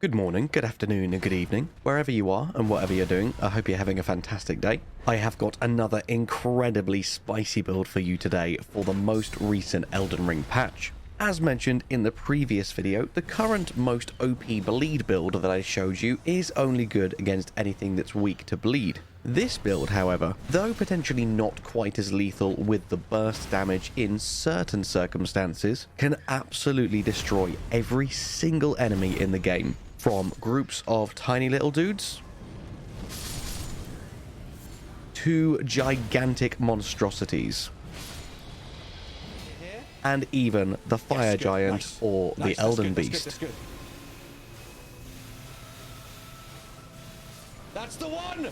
Good morning, good afternoon, and good evening, wherever you are and whatever you're doing. I hope you're having a fantastic day. I have got another incredibly spicy build for you today for the most recent Elden Ring patch. As mentioned in the previous video, the current most OP bleed build that I showed you is only good against anything that's weak to bleed. This build, however, though potentially not quite as lethal with the burst damage in certain circumstances, can absolutely destroy every single enemy in the game, from groups of tiny little dudes to gigantic monstrosities. And even the fire giant or the Elden Beast. That's the one!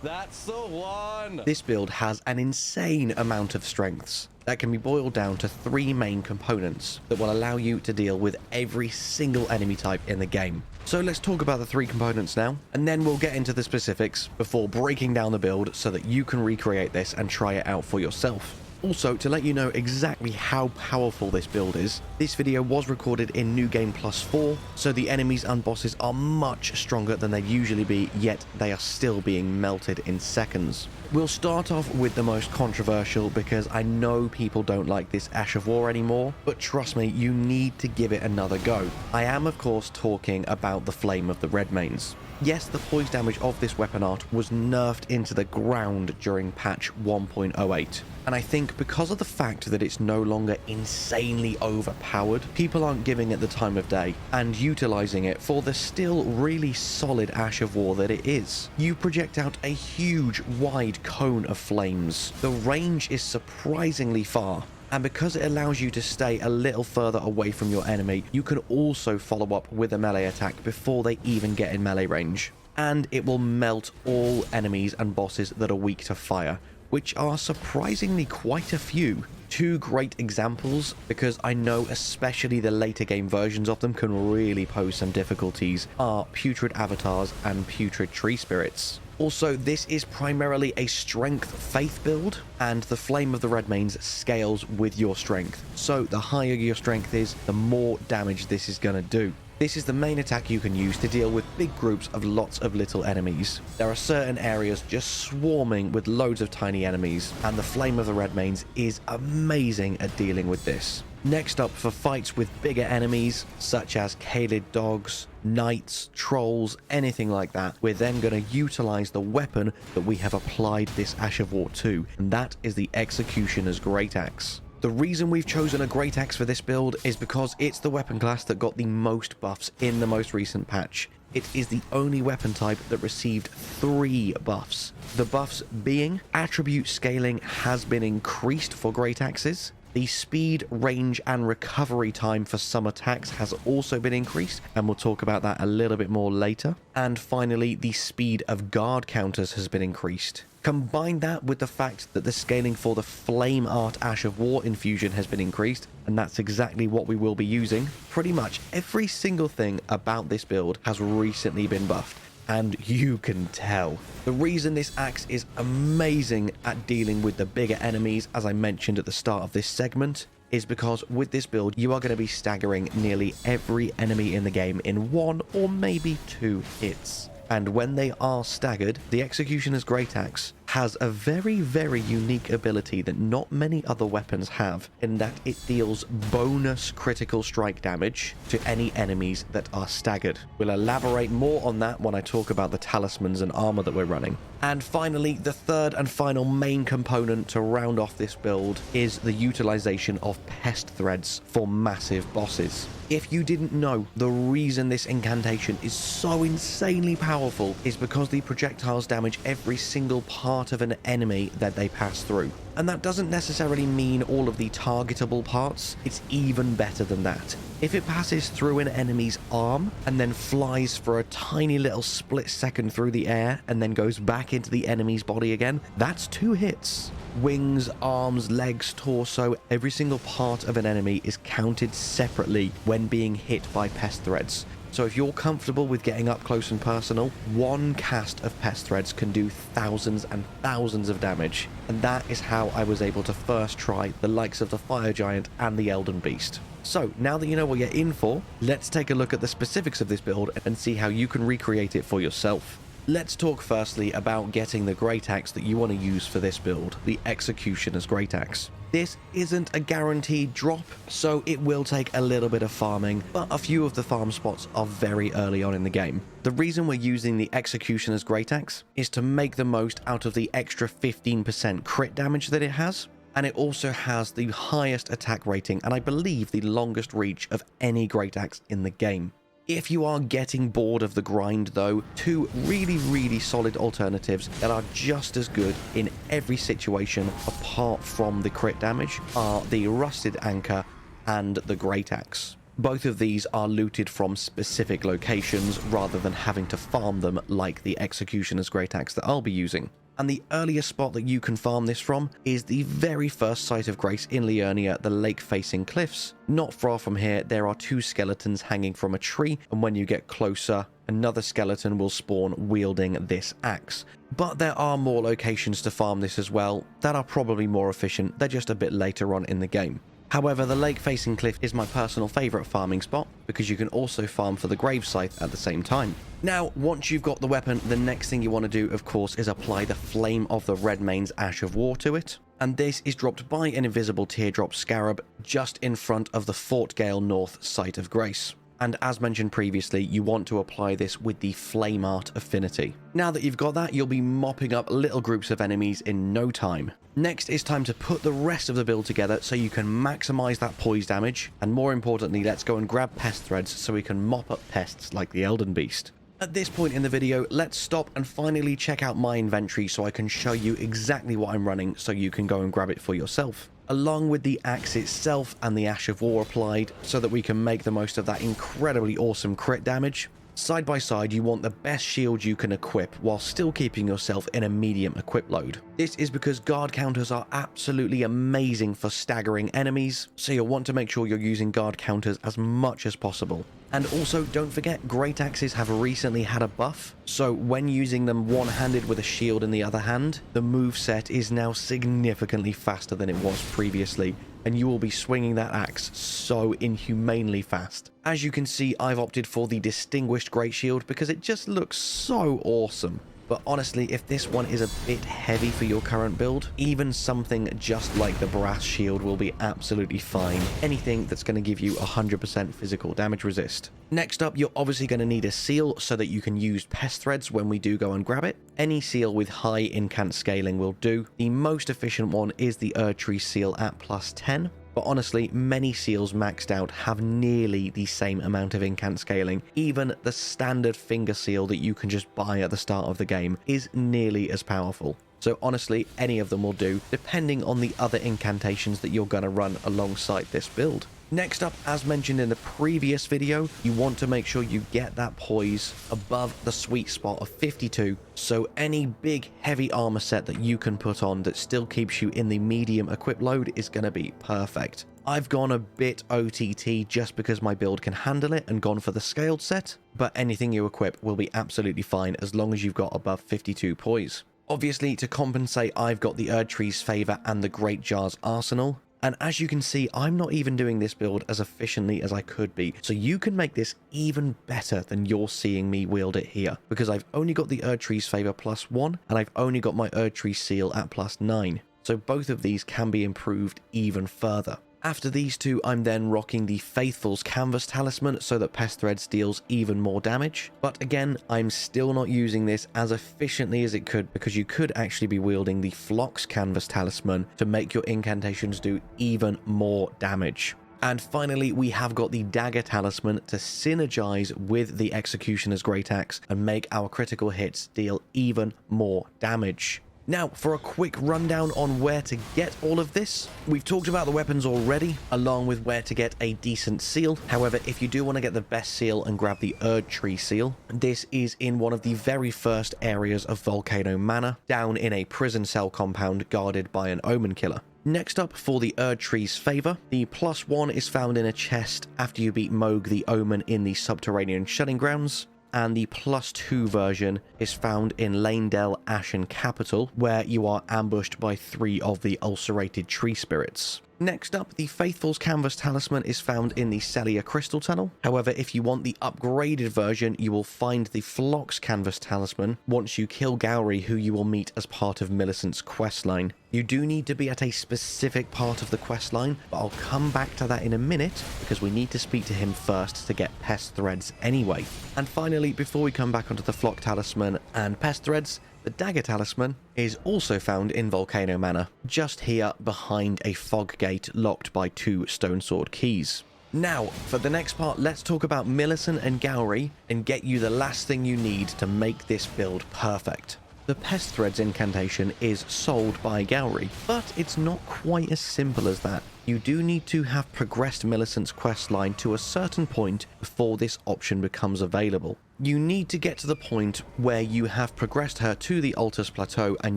That's the one! This build has an insane amount of strengths that can be boiled down to three main components that will allow you to deal with every single enemy type in the game. So let's talk about the three components now, and then we'll get into the specifics before breaking down the build so that you can recreate this and try it out for yourself. Also, to let you know exactly how powerful this build is, this video was recorded in New Game Plus 4, so the enemies and bosses are much stronger than they'd usually be, yet they are still being melted in seconds. We'll start off with the most controversial because I know people don't like this Ash of War anymore, but trust me, you need to give it another go. I am of course talking about the Flame of the Redmanes. Yes, the poise damage of this weapon art was nerfed into the ground during patch 1.08. And I think because of the fact that it's no longer insanely overpowered, people aren't giving it the time of day and utilizing it for the still really solid Ash of War that it is. You project out a huge wide cone of flames. The range is surprisingly far. And because it allows you to stay a little further away from your enemy, you can also follow up with a melee attack before they even get in melee range. And it will melt all enemies and bosses that are weak to fire, which are surprisingly quite a few. Two great examples, because I know especially the later game versions of them can really pose some difficulties, are Putrid Avatars and Putrid Tree Spirits. Also, this is primarily a strength faith build, and the Flame of the Redmanes scales with your strength. So the higher your strength is, the more damage this is going to do. This is the main attack you can use to deal with big groups of lots of little enemies. There are certain areas just swarming with loads of tiny enemies, and the Flame of the Redmanes is amazing at dealing with this. Next up, for fights with bigger enemies, such as Kaled dogs, knights, trolls, anything like that, we're then going to utilize the weapon that we have applied this Ash of War to, and that is the Executioner's Great Axe. The reason we've chosen a Great Axe for this build is because it's the weapon class that got the most buffs in the most recent patch. It is the only weapon type that received 3 buffs. The buffs being attribute scaling has been increased for Great Axes. The speed, range, and recovery time for some attacks has also been increased, and we'll talk about that a little bit more later. And finally, the speed of guard counters has been increased. Combine that with the fact that the scaling for the Flame Art Ash of War infusion has been increased, and that's exactly what we will be using. Pretty much every single thing about this build has recently been buffed. And you can tell. The reason this axe is amazing at dealing with the bigger enemies, as I mentioned at the start of this segment, is because with this build, you are going to be staggering nearly every enemy in the game in 1 or maybe 2 hits. And when they are staggered, the Executioner's Great Axe has a very, very unique ability that not many other weapons have, in that it deals bonus critical strike damage to any enemies that are staggered. We'll elaborate more on that when I talk about the talismans and armor that we're running. And finally, the third and final main component to round off this build is the utilization of pest threads for massive bosses. If you didn't know, the reason this incantation is so insanely powerful is because the projectiles damage every single part of an enemy that they pass through. And that doesn't necessarily mean all of the targetable parts, it's even better than that. If it passes through an enemy's arm and then flies for a tiny little split second through the air and then goes back into the enemy's body again, that's 2 hits. Wings, arms, legs, torso, every single part of an enemy is counted separately when being hit by pest threads. So if you're comfortable with getting up close and personal, one cast of pest threads can do thousands and thousands of damage. And that is how I was able to first try the likes of the Fire Giant and the Elden Beast. So now that you know what you're in for, let's take a look at the specifics of this build and see how you can recreate it for yourself. Let's talk firstly about getting the Great Axe that you want to use for this build, the Executioner's Great Axe. This isn't a guaranteed drop, so it will take a little bit of farming, but a few of the farm spots are very early on in the game. The reason we're using the Executioner's Great Axe is to make the most out of the extra 15% crit damage that it has, and it also has the highest attack rating and I believe the longest reach of any Great Axe in the game. If you are getting bored of the grind though, two really solid alternatives that are just as good in every situation apart from the crit damage are the Rusted Anchor and the Great Axe. Both of these are looted from specific locations rather than having to farm them like the Executioner's Great Axe that I'll be using. And the earliest spot that you can farm this from is the very first site of grace in Liurnia, the lake-facing cliffs. Not far from here, there are two skeletons hanging from a tree, and when you get closer, another skeleton will spawn wielding this axe. But there are more locations to farm this as well that are probably more efficient. They're just a bit later on in the game. However, the lake-facing cliff is my personal favourite farming spot because you can also farm for the grave scythe at the same time. Now, once you've got the weapon, the next thing you want to do, of course, is apply the Flame of the Redmane's Ash of War to it. And this is dropped by an invisible teardrop scarab just in front of the Fort Gale North site of grace. And as mentioned previously, you want to apply this with the Flame Art affinity. Now that you've got that, you'll be mopping up little groups of enemies in no time. Next, it's time to put the rest of the build together so you can maximize that poise damage, and more importantly, let's go and grab pest threads so we can mop up pests like the Elden Beast. At this point in the video, let's stop and finally check out my inventory so I can show you exactly what I'm running so you can go and grab it for yourself, along with the axe itself and the Ash of War applied so that we can make the most of that incredibly awesome crit damage. Side by side, you want the best shield you can equip while still keeping yourself in a medium equip load. This is because guard counters are absolutely amazing for staggering enemies, so you'll want to make sure you're using guard counters as much as possible. And also, don't forget, Great Axes have recently had a buff, so when using them one-handed with a shield in the other hand, the moveset is now significantly faster than it was previously, and you will be swinging that axe so inhumanely fast. As you can see, I've opted for the Distinguished Great Shield because it just looks so awesome. But honestly, if this one is a bit heavy for your current build, even something just like the Brass Shield will be absolutely fine. Anything that's going to give you 100% physical damage resist. Next up, you're obviously going to need a seal so that you can use pest threads when we do go and grab it. Any seal with high incant scaling will do. The most efficient one is the Erdtree seal at +10. But honestly, many seals maxed out have nearly the same amount of incant scaling. Even the standard finger seal that you can just buy at the start of the game is nearly as powerful. So honestly, any of them will do, depending on the other incantations that you're going to run alongside this build. Next up, as mentioned in the previous video, you want to make sure you get that poise above the sweet spot of 52, so any big heavy armor set that you can put on that still keeps you in the medium equip load is going to be perfect. I've gone a bit OTT just because my build can handle it and gone for the scaled set, but anything you equip will be absolutely fine as long as you've got above 52 poise. Obviously, to compensate, I've got the Erdtree's Favor and the Great Jar's Arsenal. And as you can see, I'm not even doing this build as efficiently as I could be, so you can make this even better than you're seeing me wield it here, because I've only got the Erdtree's Favor +1, and I've only got my Erdtree Seal at +9, so both of these can be improved even further. After these two, I'm then rocking the Faithful's Canvas Talisman so that Pest Threads deals even more damage. But again, I'm still not using this as efficiently as it could because you could actually be wielding the Flock's Canvas Talisman to make your incantations do even more damage. And finally, we have got the Dagger Talisman to synergize with the Executioner's Great Axe and make our critical hits deal even more damage. Now, for a quick rundown on where to get all of this, we've talked about the weapons already, along with where to get a decent seal. However, if you do want to get the best seal and grab the Erdtree seal, this is in one of the very first areas of Volcano Manor, down in a prison cell compound guarded by an Omen Killer. Next up, for the Erdtree's Favor, the +1 is found in a chest after you beat Moog the Omen in the Subterranean Shunning Grounds, and the +2 version is found in Lanedale Ashen Capital, where you are ambushed by 3 of the ulcerated tree spirits. Next up, the Faithful's Canvas Talisman is found in the Celia Crystal Tunnel. However, if you want the upgraded version, you will find the Phlox Canvas Talisman once you kill Gowry, who you will meet as part of Millicent's questline. You do need to be at a specific part of the questline, but I'll come back to that in a minute because we need to speak to him first to get Pest Threads anyway. And finally, before we come back onto the Phlox Talisman and Pest Threads, the Dagger Talisman is also found in Volcano Manor, just here behind a fog gate locked by 2 Stone Sword keys. Now, for the next part, let's talk about Millicent and Gowry and get you the last thing you need to make this build perfect. The Pest Threads incantation is sold by Gowry, but it's not quite as simple as that. You do need to have progressed Millicent's questline to a certain point before this option becomes available. You need to get to the point where you have progressed her to the Altus Plateau and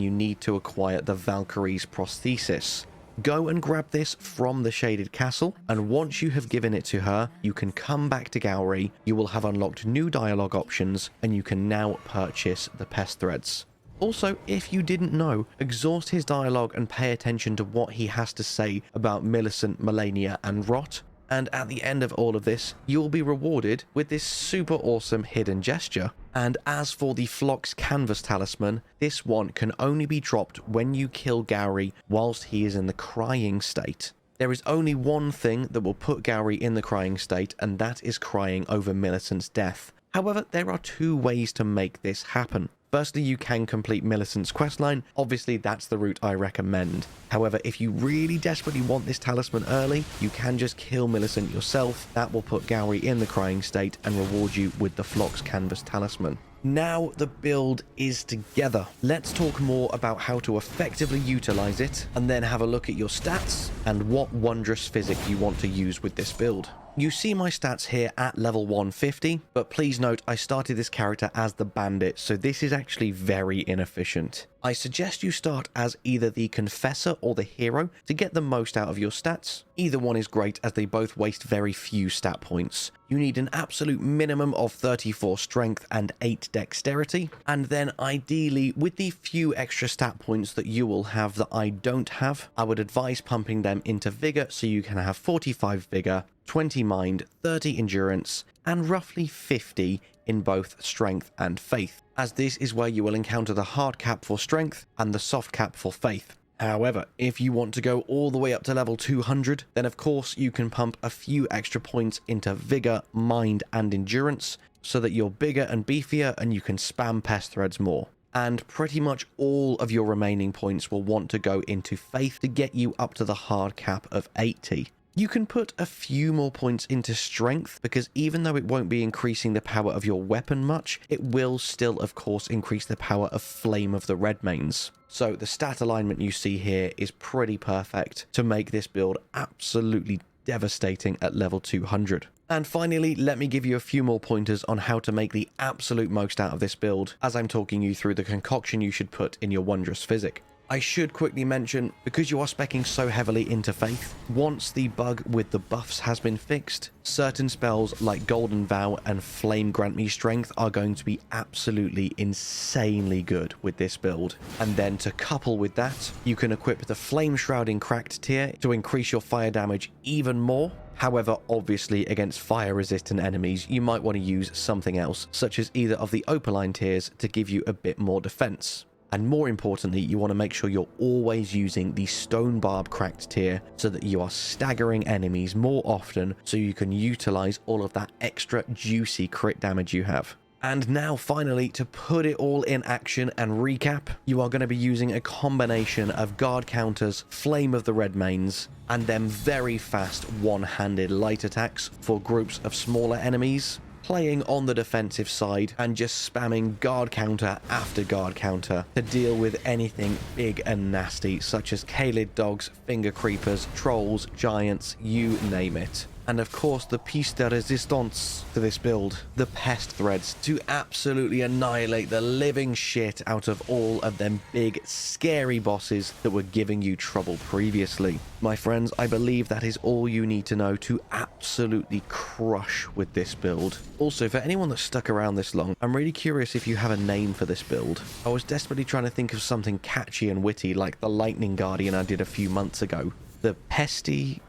you need to acquire the Valkyrie's Prosthesis. Go and grab this from the Shaded Castle, and once you have given it to her, you can come back to Gowry, you will have unlocked new dialogue options, and you can now purchase the Pest Threads. Also, if you didn't know, exhaust his dialogue and pay attention to what he has to say about Millicent, Melania, and Rot. And at the end of all of this, you'll be rewarded with this super awesome hidden gesture. And as for the Phlox Canvas Talisman, this one can only be dropped when you kill Gowry whilst he is in the crying state. There is only one thing that will put Gowry in the crying state, and that is crying over Millicent's death. However, there are 2 ways to make this happen. Firstly, you can complete Millicent's questline. Obviously, that's the route I recommend. However, if you really desperately want this talisman early, you can just kill Millicent yourself. That will put Gowry in the crying state and reward you with the Phlox Canvas Talisman. Now the build is together. Let's talk more about how to effectively utilize it, and then have a look at your stats and what wondrous physick you want to use with this build. You see my stats here at level 150, but please note I started this character as the bandit, so this is actually very inefficient. I suggest you start as either the Confessor or the Hero to get the most out of your stats. Either one is great as they both waste very few stat points. You need an absolute minimum of 34 strength and 8 dexterity, and then ideally with the few extra stat points that you will have that I don't have, I would advise pumping them into Vigor so you can have 45 Vigor, 20 Mind, 30 Endurance, and roughly 50 in both Strength and Faith, as this is where you will encounter the hard cap for Strength and the soft cap for Faith. However, if you want to go all the way up to level 200, then of course you can pump a few extra points into Vigor, Mind, and Endurance, so that you're bigger and beefier and you can spam Pest Threads more. And pretty much all of your remaining points will want to go into Faith to get you up to the hard cap of 80. You can put a few more points into Strength, because even though it won't be increasing the power of your weapon much, it will still of course increase the power of Flame of the Redmanes. So the stat alignment you see here is pretty perfect to make this build absolutely devastating at level 200. And finally, let me give you a few more pointers on how to make the absolute most out of this build, as I'm talking you through the concoction you should put in your wondrous physick. I should quickly mention, because you are speccing so heavily into Faith, once the bug with the buffs has been fixed, certain spells like Golden Vow and Flame Grant Me Strength are going to be absolutely insanely good with this build. And then to couple with that, you can equip the Flame Shrouding Cracked tier to increase your fire damage even more. However, obviously against fire-resistant enemies, you might want to use something else, such as either of the Opaline tiers to give you a bit more defense. And more importantly, you want to make sure you're always using the Stone Barb Cracked tier so that you are staggering enemies more often so you can utilize all of that extra juicy crit damage you have. And now finally, to put it all in action and recap, you are going to be using a combination of guard counters, Flame of the Redmanes, and then very fast one-handed light attacks for groups of smaller enemies, playing on the defensive side and just spamming guard counter after guard counter to deal with anything big and nasty, such as Kalid dogs, finger creepers, trolls, giants, you name it. and of course the piece de resistance to this build, the pest threads, to absolutely annihilate the living shit out of all of them big scary bosses that were giving you trouble previously. My friends, I believe that is all you need to know to absolutely crush with this build. Also, for anyone that's stuck around this long, I'm really curious if you have a name for this build. I was desperately trying to think of something catchy and witty like the Lightning Guardian I did a few months ago. The pesky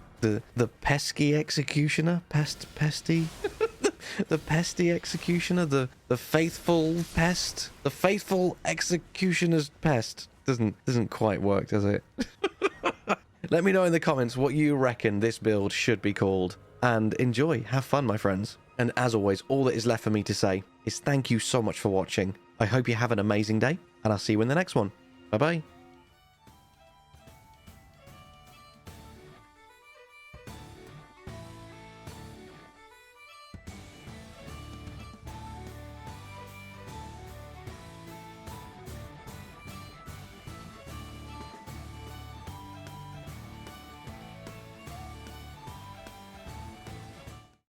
executioner? Pesty? The pesty executioner? The faithful pest? The faithful executioner's pest. Doesn't quite work, does it? Let me know in the comments what you reckon this build should be called. And enjoy. Have fun, my friends. And as always, all that is left for me to say is thank you so much for watching. I hope you have an amazing day, and I'll see you in the next one. Bye-bye.